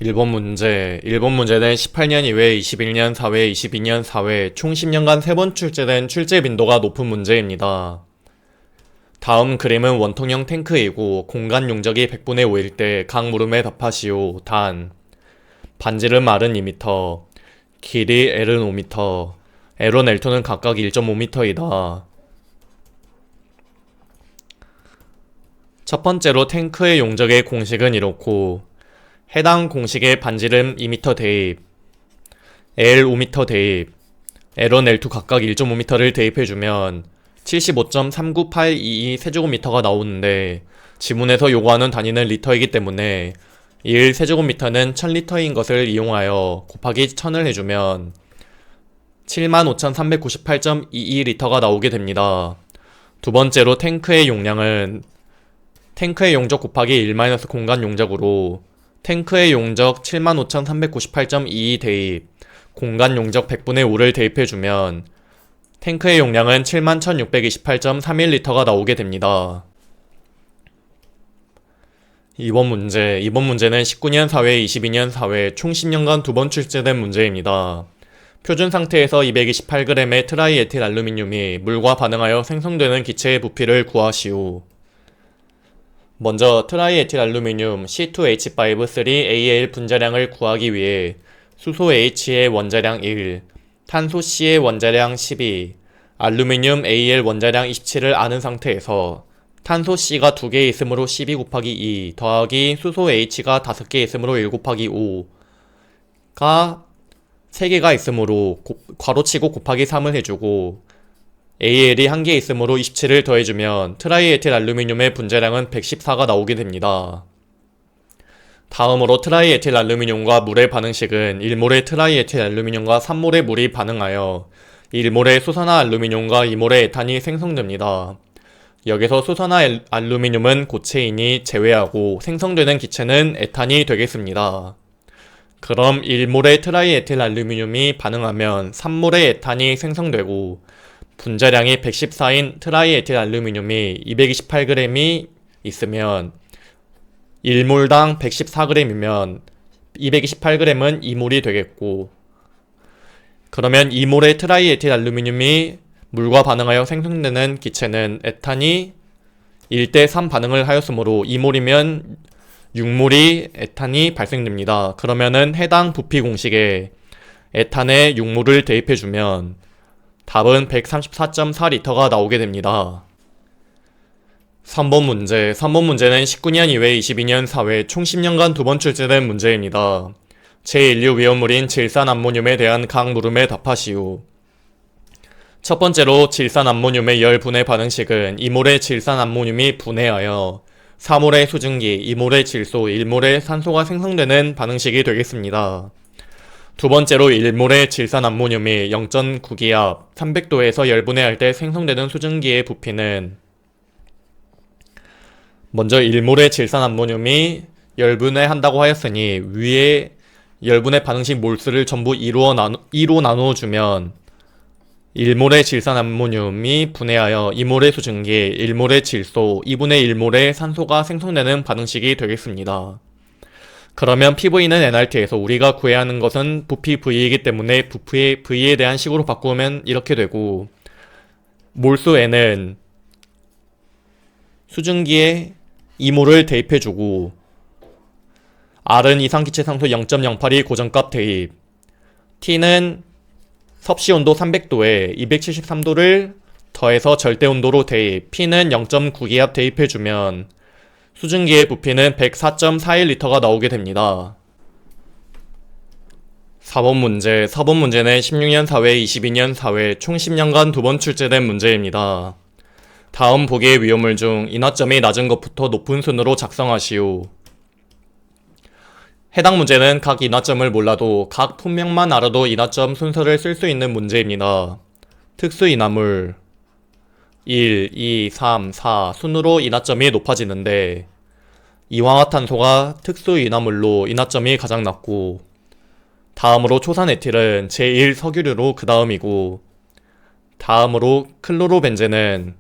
1번 문제. 1번 문제는 18년 이외 21년 사회, 22년 사회, 총 10년간 3번 출제된 출제 빈도가 높은 문제입니다. 다음 그림은 원통형 탱크이고 공간 용적이 100분의 5일 때 각 물음에 답하시오. 단 반지름 R은 2m, 길이 L은 5m, L원, L2는 각각 1.5m이다. 첫 번째로 탱크의 용적의 공식은 이렇고, 해당 공식의 반지름 2m 대입, L 5m 대입, L1, L2 각각 1.5m를 대입해주면 75.39822 세제곱미터가 나오는데, 지문에서 요구하는 단위는 리터이기 때문에 1 세제곱미터는 1000리터인 것을 이용하여 곱하기 1000을 해주면 75,398.22리터가 나오게 됩니다. 두 번째로 탱크의 용량은 탱크의 용적 곱하기 1 공간 용적으로 탱크의 용적 75,398.22 대입, 공간 용적 100분의 5를 대입해주면 탱크의 용량은 71,628.31리터가 나오게 됩니다. 2번 문제는 19년 사회, 22년 사회, 총 10년간 2번 출제된 문제입니다. 표준 상태에서 228g의 트라이에틸 알루미늄이 물과 반응하여 생성되는 기체의 부피를 구하시오. 먼저 트라이에틸 알루미늄 C2H5,3Al 분자량을 구하기 위해 수소 H의 원자량 1, 탄소 C의 원자량 12, 알루미늄 Al 원자량 27을 아는 상태에서 탄소 C가 2개 있으므로 12 곱하기 2 더하기 수소 H가 5개 있으므로 1 곱하기 5가 3개가 있으므로 괄호치고 곱하기 3을 해주고 AL이 1개 있으므로 27을 더해주면 트라이에틸 알루미늄의 분자량은 114가 나오게 됩니다. 다음으로 트라이에틸 알루미늄과 물의 반응식은 1몰의 트라이에틸 알루미늄과 3몰의 물이 반응하여 1몰의 수산화 알루미늄과 2몰의 에탄이 생성됩니다. 여기서 수산화 알루미늄은 고체이니 제외하고 생성되는 기체는 에탄이 되겠습니다. 그럼 1몰의 트라이에틸 알루미늄이 반응하면 3몰의 에탄이 생성되고 분자량이 114인 트라이에틸 알루미늄이 228g이 있으면 1몰당 114g이면 228g은 2몰이 되겠고, 그러면 2몰의 트라이에틸 알루미늄이 물과 반응하여 생성되는 기체는 에탄이 1대3 반응을 하였으므로 2몰이면 6몰이 에탄이 발생됩니다. 그러면은 해당 부피 공식에 에탄에 6몰을 대입해주면 답은 134.4리터가 나오게 됩니다. 3번 문제는 19년 이외 22년 사회 총 10년간 2번 출제된 문제입니다. 제1류 위험물인 질산암모늄에 대한 각 물음에 답하시오. 첫 번째로 질산암모늄의 열 분해 반응식은 2몰의 질산암모늄이 분해하여 4몰의 수증기, 2몰의 질소, 1몰의 산소가 생성되는 반응식이 되겠습니다. 두 번째로 1몰의 질산암모늄이 0.9기압 300도에서 열분해할 때 생성되는 수증기의 부피는, 먼저 1몰의 질산암모늄이 열분해한다고 하였으니 위에 열분해 반응식 몰수를 전부 2로 나누어주면 1몰의 질산암모늄이 분해하여 2몰의 수증기, 1몰의 질소, 2분의 1몰의 산소가 생성되는 반응식이 되겠습니다. 그러면 PV는 nRT에서 우리가 구해야 하는 것은 부피 V이기 때문에 부피 V에 대한 식으로 바꾸면 이렇게 되고, 몰수 N은 수증기에 2몰을 대입해주고, R은 이상기체 상수 0.082 고정값 대입, T는 섭씨온도 300도에 273도를 더해서 절대온도로 대입, P는 0.9기압 대입해주면 수증기의 부피는 104.41리터가 나오게 됩니다. 4번 문제는 16년 사회, 22년 사회, 총 10년간 2번 출제된 문제입니다. 다음 보기의 위험물 중 인화점이 낮은 것부터 높은 순으로 작성하시오. 해당 문제는 각 인화점을 몰라도 각 품명만 알아도 인화점 순서를 쓸 수 있는 문제입니다. 특수 인화물 1, 2, 3, 4 순으로 인화점이 높아지는데, 이황화탄소가 특수 인화물로 인화점이 가장 낮고, 다음으로 초산에틸은 제1 석유류로 그 다음이고, 다음으로 클로로벤젠은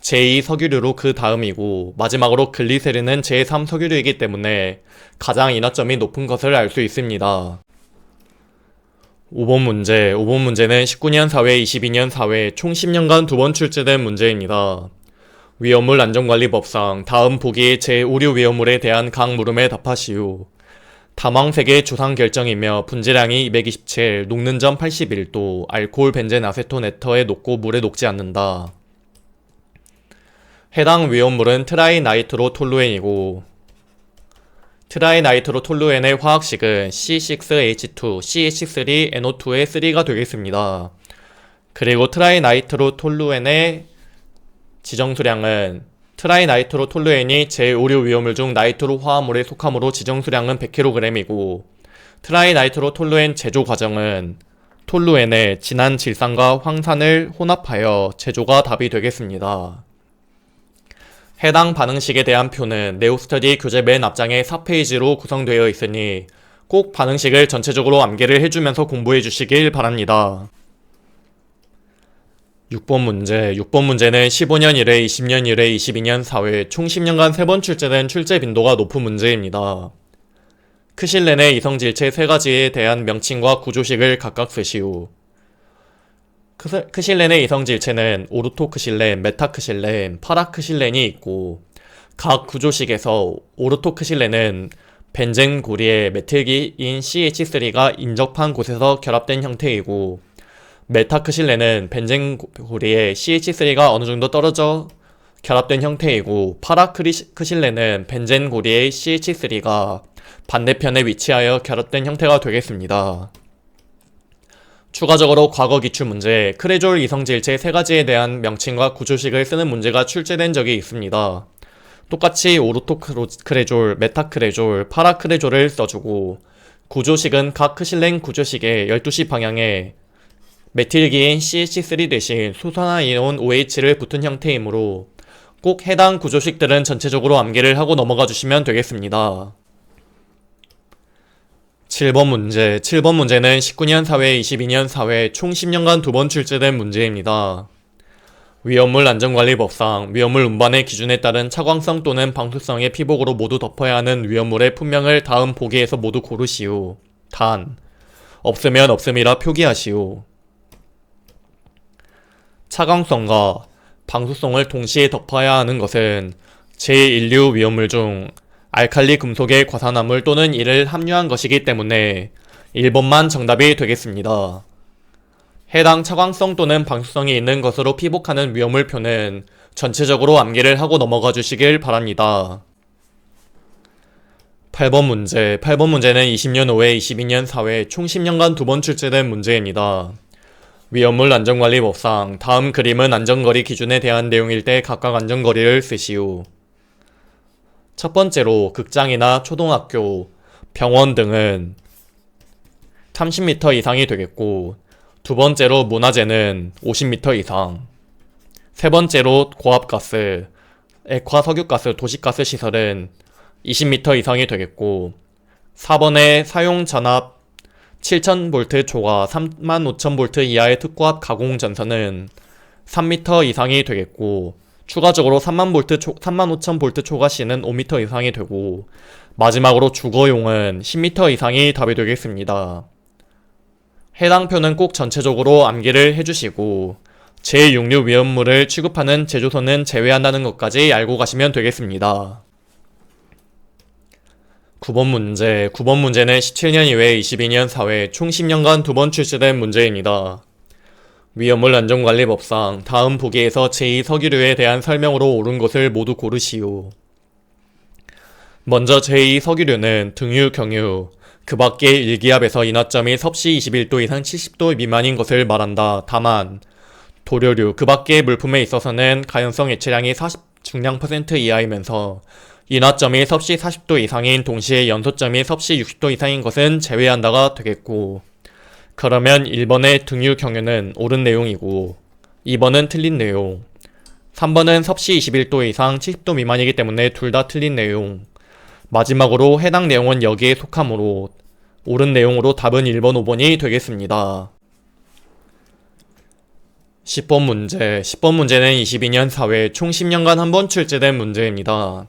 제2석유류로 그 다음이고 마지막으로 글리세린은 제3석유류이기 때문에 가장 인하점이 높은 것을 알 수 있습니다. 5번 문제는 19년 4회, 22년 4회 총 10년간 2번 출제된 문제입니다. 위험물 안전관리법상 다음 보기의 제5류 위험물에 대한 각 물음에 답하시오. 다망색의 주상 결정이며 분지량이 227, 녹는 점 81도, 알코올 벤젠 아세톤 에터에 녹고 물에 녹지 않는다. 해당 위험물은 트라이나이트로톨루엔이고 트라이나이트로톨루엔의 화학식은 C6H2, CH3NO2의 3가 되겠습니다. 그리고 트라이나이트로톨루엔의 지정수량은 트라이나이트로톨루엔이 제5류 위험물 중 나이트로 화합물에 속하므로 지정수량은 100kg이고 트라이나이트로톨루엔 제조 과정은 톨루엔의 진한 질산과 황산을 혼합하여 제조가 답이 되겠습니다. 해당 반응식에 대한 표는 네오스터디 교재 맨 앞장의 4페이지로 구성되어 있으니 꼭 반응식을 전체적으로 암기를 해주면서 공부해 주시길 바랍니다. 6번 문제는 15년 1회, 20년 1회, 22년 4회 총 10년간 3번 출제된 출제 빈도가 높은 문제입니다. 크실렌의 이성질체 3가지에 대한 명칭과 구조식을 각각 쓰시오. 크실렌의 이성질체는 오르토크실렌, 메타크실렌, 파라크실렌이 있고 각 구조식에서 오르토크실렌은 벤젠 고리에 메틸기인 CH3가 인접한 곳에서 결합된 형태이고 메타크실렌은 벤젠 고리에 CH3가 어느정도 떨어져 결합된 형태이고 파라크실렌은 벤젠 고리에 CH3가 반대편에 위치하여 결합된 형태가 되겠습니다. 추가적으로 과거 기출문제, 크레졸 이성질체 3가지에 대한 명칭과 구조식을 쓰는 문제가 출제된 적이 있습니다. 똑같이 오르토크레졸, 메타크레졸, 파라크레졸을 써주고 구조식은 각 크실렌 구조식의 12시 방향에 메틸기인 CH3 대신 수산화이온 OH를 붙은 형태이므로 꼭 해당 구조식들은 전체적으로 암기를 하고 넘어가 주시면 되겠습니다. 7번 문제는 19년 4회, 22년 4회 총 10년간 2번 출제된 문제입니다. 위험물 안전관리법상 위험물 운반의 기준에 따른 차광성 또는 방수성의 피복으로 모두 덮어야 하는 위험물의 품명을 다음 보기에서 모두 고르시오. 단, 없으면 없음이라 표기하시오. 차광성과 방수성을 동시에 덮어야 하는 것은 제1류 위험물 중 알칼리 금속의 과산화물 또는 이를 함유한 것이기 때문에 1번만 정답이 되겠습니다. 해당 차광성 또는 방수성이 있는 것으로 피복하는 위험물표는 전체적으로 암기를 하고 넘어가 주시길 바랍니다. 8번 문제는 20년 5회, 22년 4회 총 10년간 2번 출제된 문제입니다. 위험물 안전관리법상 다음 그림은 안전거리 기준에 대한 내용일 때 각각 안전거리를 쓰시오. 첫 번째로 극장이나 초등학교, 병원 등은 30m 이상이 되겠고 두 번째로 문화재는 50m 이상, 세 번째로 고압가스, 액화석유가스, 도시가스 시설은 20m 이상이 되겠고 4번에 사용전압 7000V 초과 35000V 이하의 특고압 가공전선은 3m 이상이 되겠고 추가적으로 35000V 초과시는 5m 이상이 되고 마지막으로 주거용은 10m 이상이 답이 되겠습니다. 해당 표는 꼭 전체적으로 암기를 해주시고 제6류 위험물을 취급하는 제조소는 제외한다는 것까지 알고 가시면 되겠습니다. 9번 문제는 17년 2회, 22년 4회 총 10년간 2번 출제된 문제입니다. 위험물 안전관리법상 다음 보기에서 제2석유류에 대한 설명으로 옳은 것을 모두 고르시오. 먼저 제2석유류는 등유, 경유, 그 밖의 일기압에서 인하점이 섭씨 21도 이상 70도 미만인 것을 말한다. 다만 도료류, 그 밖의 물품에 있어서는 가연성 액체량이 40 중량 % 이하이면서 인하점이 섭씨 40도 이상인 동시에 연소점이 섭씨 60도 이상인 것은 제외한다가 되겠고 그러면 1번의 등유 경유는 옳은 내용이고 2번은 틀린 내용 3번은 섭씨 21도 이상 70도 미만이기 때문에 둘 다 틀린 내용 마지막으로 해당 내용은 여기에 속하므로 옳은 내용으로 답은 1번, 5번이 되겠습니다. 10번 문제. 10번 문제는 22년 4회 총 10년간 한 번 출제된 문제입니다.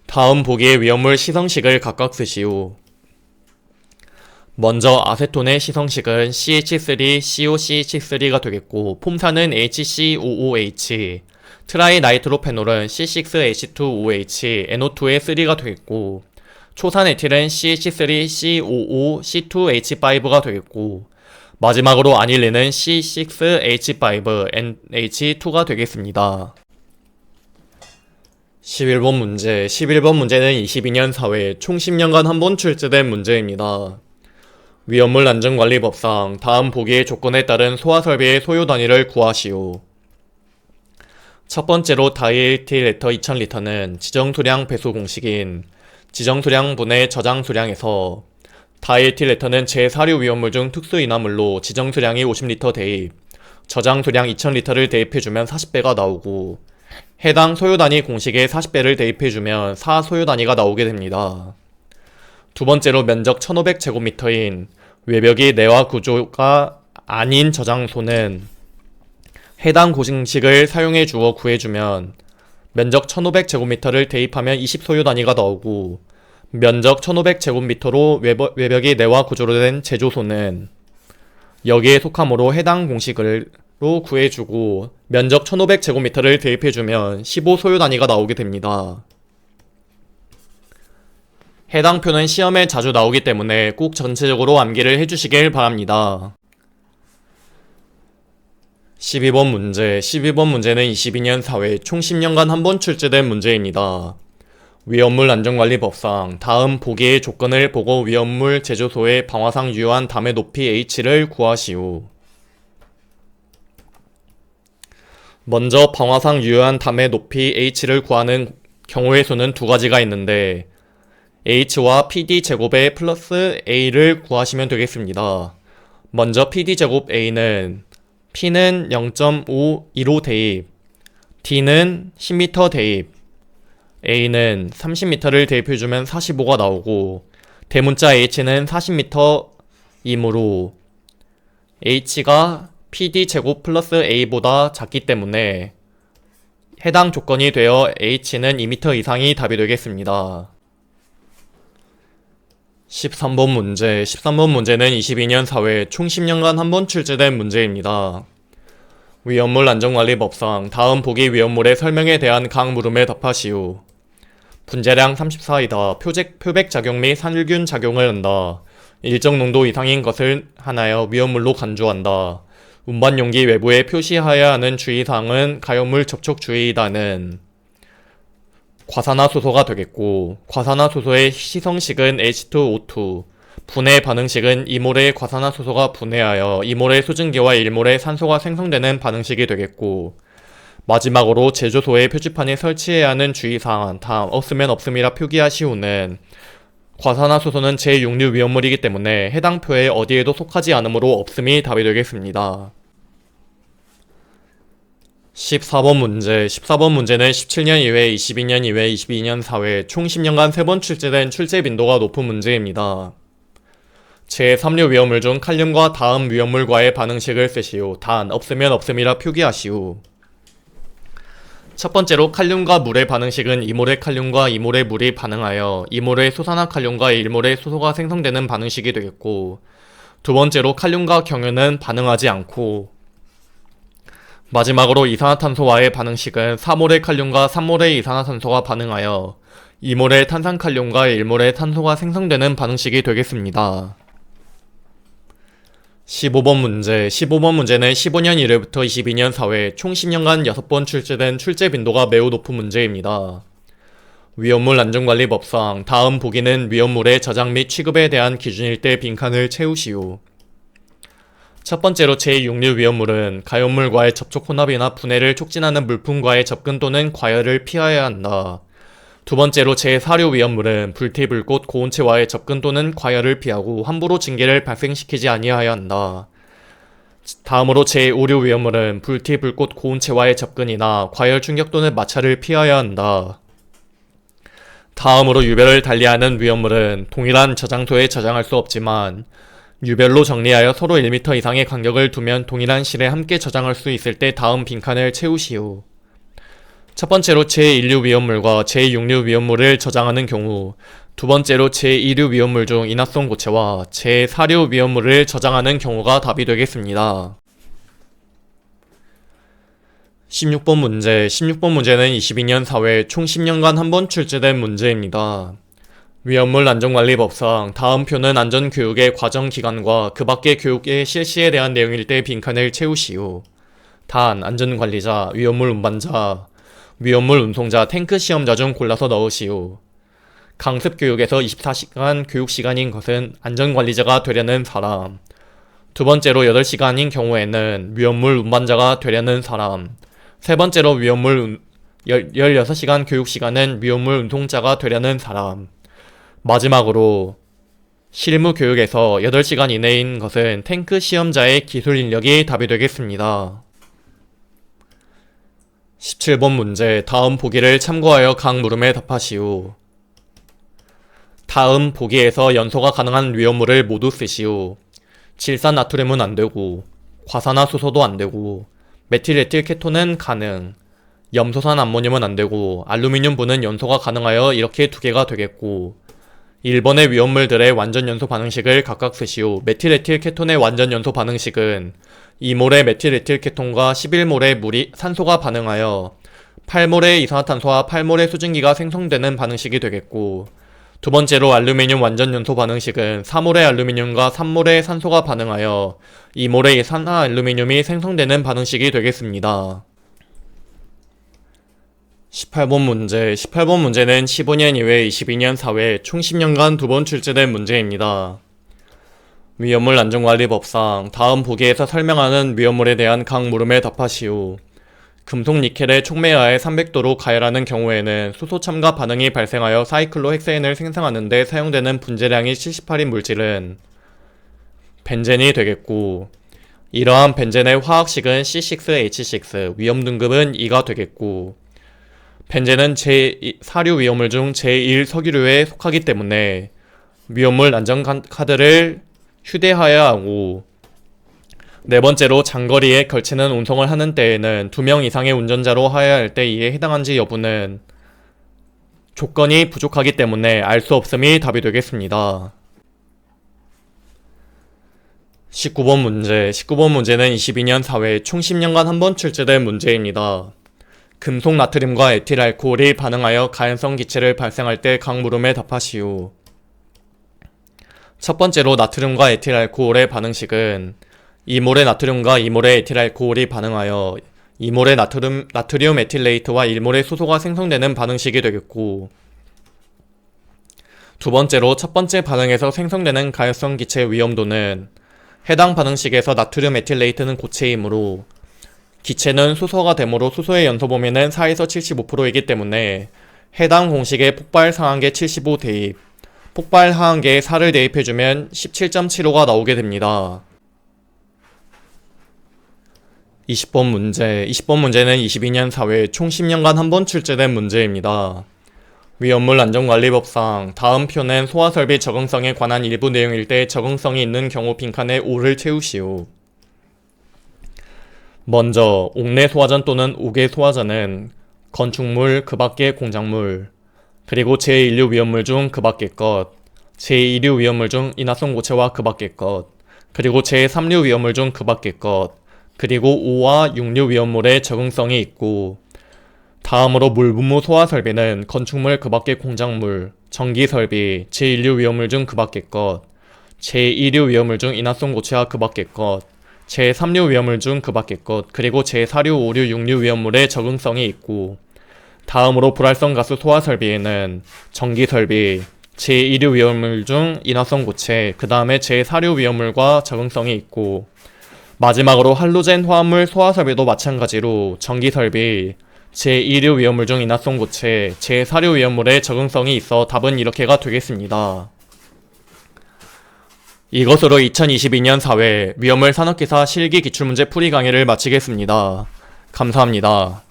다음 보기의 위험물 시성식을 각각 쓰시오. 먼저 아세톤의 시성식은 CH3COCH3가 되겠고 폼산은 HCOOH, 트라이나이트로페놀은 C6H2OH, NO2의 3가 되겠고 초산 에틸은 CH3COOC2H5가 되겠고 마지막으로 아닐린은 C6H5NH2가 되겠습니다. 11번 문제. 11번 문제는 22년 4회 총 10년간 한 번 출제된 문제입니다. 위험물 안전관리법상 다음 보기의 조건에 따른 소화설비의 소요 단위를 구하시오. 첫 번째로 다이에틸에터 2000리터는 지정수량 배수 공식인 지정수량분의 저장수량에서 다이에틸에터는 제4류 위험물 중 특수인화물로 지정수량이 50리터 대입, 저장수량 2000리터를 대입해주면 40배가 나오고 해당 소요단위 공식에 40배를 대입해주면 4소요단위가 나오게 됩니다. 두 번째로 면적 1500제곱미터인 외벽이 내화 구조가 아닌 저장소는 해당 공식을 사용해 주어 구해주면 면적 1500제곱미터를 대입하면 20소요단위가 나오고 면적 1500제곱미터로 외벽이 내화 구조로 된 제조소는 여기에 속함으로 해당 공식으로 구해주고 면적 1500제곱미터를 대입해주면 15소요단위가 나오게 됩니다. 해당 표는 시험에 자주 나오기 때문에 꼭 전체적으로 암기를 해주시길 바랍니다. 12번 문제. 12번 문제는 22년 4회 총 10년간 한 번 출제된 문제입니다. 위험물 안전관리법상 다음 보기의 조건을 보고 위험물 제조소의 방화상 유효한 담의 높이 H를 구하시오. 먼저 방화상 유효한 담의 높이 H를 구하는 경우의 수는 두 가지가 있는데 H와 PD제곱의 플러스 A를 구하시면 되겠습니다. 먼저 PD제곱 A는 P는 0.515 대입, D는 10m 대입, A는 30m를 대입해주면 45가 나오고 대문자 H는 40m이므로 H가 PD제곱 플러스 A보다 작기 때문에 해당 조건이 되어 H는 2m 이상이 답이 되겠습니다. 13번 문제. 13번 문제는 22년 4회 총 10년간 한 번 출제된 문제입니다. 위험물 안전관리법상 다음 보기 위험물의 설명에 대한 각 물음에 답하시오. 분자량 34이다. 표백 작용 및 살균 작용을 한다. 일정 농도 이상인 것을 하나여 위험물로 간주한다. 운반 용기 외부에 표시하여야 하는 주의사항은 가연물 접촉 주의다는 과산화수소가 되겠고 과산화수소의 시성식은 H2O2, 분해 반응식은 2몰의 과산화수소가 분해하여 2몰의 수증기와 1몰의 산소가 생성되는 반응식이 되겠고 마지막으로 제조소의 표지판에 설치해야 하는 주의사항 다음 없으면 없음이라 표기하시오는 과산화수소는 제6류 위험물이기 때문에 해당 표에 어디에도 속하지 않으므로 없음이 답이 되겠습니다. 14번 문제. 14번 문제는 17년 2회, 22년 2회, 22년 4회 총 10년간 3번 출제된 출제 빈도가 높은 문제입니다. 제3류 위험물 중 칼륨과 다음 위험물과의 반응식을 쓰시오. 단 없으면 없음이라 표기하시오. 첫 번째로 칼륨과 물의 반응식은 2몰의 칼륨과 2몰의 물이 반응하여 2몰의 수산화칼륨과 1몰의 수소가 생성되는 반응식이 되겠고 두 번째로 칼륨과 경유는 반응하지 않고 마지막으로 이산화탄소와의 반응식은 4몰의 칼륨과 3몰의 이산화탄소가 반응하여 2몰의 탄산칼륨과 1몰의 탄소가 생성되는 반응식이 되겠습니다. 15번 문제. 15번 문제는 15년 1회부터 22년 4회 총 10년간 6번 출제된 출제 빈도가 매우 높은 문제입니다. 위험물 안전관리법상 다음 보기는 위험물의 저장 및 취급에 대한 기준일 때 빈칸을 채우시오. 첫 번째로 제6류 위험물은 가연물과의 접촉 혼합이나 분해를 촉진하는 물품과의 접근 또는 과열을 피하여야 한다. 두 번째로 제4류 위험물은 불티, 불꽃, 고온체와의 접근 또는 과열을 피하고 함부로 징계를 발생시키지 아니하여야 한다. 다음으로 제5류 위험물은 불티, 불꽃, 고온체와의 접근이나 과열 충격 또는 마찰을 피하여야 한다. 다음으로 유별을 달리하는 위험물은 동일한 저장소에 저장할 수 없지만 유별로 정리하여 서로 1m 이상의 간격을 두면 동일한 실에 함께 저장할 수 있을 때 다음 빈칸을 채우시오. 첫 번째로 제1류 위험물과 제6류 위험물을 저장하는 경우, 두 번째로 제2류 위험물 중 인화성 고체와 제4류 위험물을 저장하는 경우가 답이 되겠습니다. 16번 문제. 16번 문제는 22년 4회 총 10년간 한 번 출제된 문제입니다. 위험물 안전관리법상 다음 표는 안전교육의 과정기간과 그 밖의 교육의 실시에 대한 내용일 때 빈칸을 채우시오. 단, 안전관리자, 위험물 운반자, 위험물 운송자, 탱크 시험자 중 골라서 넣으시오. 강습교육에서 24시간 교육시간인 것은 안전관리자가 되려는 사람, 두 번째로 8시간인 경우에는 위험물 운반자가 되려는 사람, 세 번째로 위험물 16시간 교육시간은 위험물 운송자가 되려는 사람, 마지막으로 실무 교육에서 8시간 이내인 것은 탱크 시험자의 기술 인력이 답이 되겠습니다. 17번 문제. 다음 보기를 참고하여 각 물음에 답하시오. 다음 보기에서 연소가 가능한 위험물을 모두 쓰시오. 질산 나트륨은 안되고, 과산화수소도 안되고, 메틸에틸 케톤은 가능, 염소산 암모늄은 안되고, 알루미늄분은 연소가 가능하여 이렇게 두 개가 되겠고, 1번의 위험물들의 완전 연소 반응식을 각각 쓰시오. 메틸에틸 케톤의 완전 연소 반응식은 2몰의 메틸에틸 케톤과 11몰의 물이 산소가 반응하여 8몰의 이산화탄소와 8몰의 수증기가 생성되는 반응식이 되겠고, 두 번째로 알루미늄 완전 연소 반응식은 4몰의 알루미늄과 3몰의 산소가 반응하여 2몰의 산화알루미늄이 생성되는 반응식이 되겠습니다. 18번 문제. 18번 문제는 15년 2회, 22년 4회 총 10년간 두 번 출제된 문제입니다. 위험물 안전관리법상 다음 보기에서 설명하는 위험물에 대한 각 물음에 답하시오. 금속 니켈의 촉매하에 300도로 가열하는 경우에는 수소 첨가 반응이 발생하여 사이클로헥세인을 생성하는 데 사용되는 분재량이 78인 물질은 벤젠이 되겠고, 이러한 벤젠의 화학식은 C6H6, 위험 등급은 2가 되겠고, 벤젠은 제4류 위험물 중 제1 석유류에 속하기 때문에 위험물 안전카드를 휴대하여야 하고, 네 번째로 장거리에 걸치는 운송을 하는 때에는 2명 이상의 운전자로 하여야 할 때 이에 해당한지 여부는 조건이 부족하기 때문에 알 수 없음이 답이 되겠습니다. 19번 문제. 19번 문제는 22년 4회 총 10년간 한 번 출제된 문제입니다. 금속 나트륨과 에틸알코올이 반응하여 가연성 기체를 발생할 때 각 물음에 답하시오. 첫 번째로 나트륨과 에틸알코올의 반응식은 2몰의 나트륨과 2몰의 에틸알코올이 반응하여 2몰의 나트륨 에틸레이트와 1몰의 수소가 생성되는 반응식이 되겠고, 두 번째로 첫 번째 반응에서 생성되는 가연성 기체 위험도는 해당 반응식에서 나트륨 에틸레이트는 고체이므로 기체는 수소가 되므로 수소의 연소 범위는 4에서 75%이기 때문에 해당 공식에 폭발 상한계 75 대입, 폭발 하한계에 4를 대입해주면 17.75가 나오게 됩니다. 20번 문제. 20번 문제는 22년 4회 총 10년간 한 번 출제된 문제입니다. 위험물 안전관리법상 다음 표는 소화설비 적응성에 관한 일부 내용일 때 적응성이 있는 경우 빈칸에 O를 채우시오. 먼저 옥내 소화전 또는 옥외 소화전은 건축물 그 밖의 공작물, 그리고 제1류 위험물 중 그 밖의 것, 제2류 위험물 중 인화성 고체와 그 밖의 것, 그리고 제3류 위험물 중 그 밖의 것, 그리고 5와 6류 위험물에 적응성이 있고, 다음으로 물분무 소화설비는 건축물 그 밖의 공작물, 전기설비, 제1류 위험물 중 그 밖의 것, 제2류 위험물 중 인화성 고체와 그 밖의 것, 제3류 위험물 중 그 밖의 것, 그리고 제4류, 5류, 6류 위험물에 적응성이 있고, 다음으로 불활성 가스 소화설비에는 전기설비, 제2류 위험물 중 인화성 고체, 그 다음에 제4류 위험물과 적응성이 있고, 마지막으로 할로젠 화합물 소화설비도 마찬가지로 전기설비, 제2류 위험물 중 인화성 고체, 제4류 위험물에 적응성이 있어 답은 이렇게가 되겠습니다. 이것으로 2022년 4회 위험물 산업기사 실기 기출문제 풀이 강의를 마치겠습니다. 감사합니다.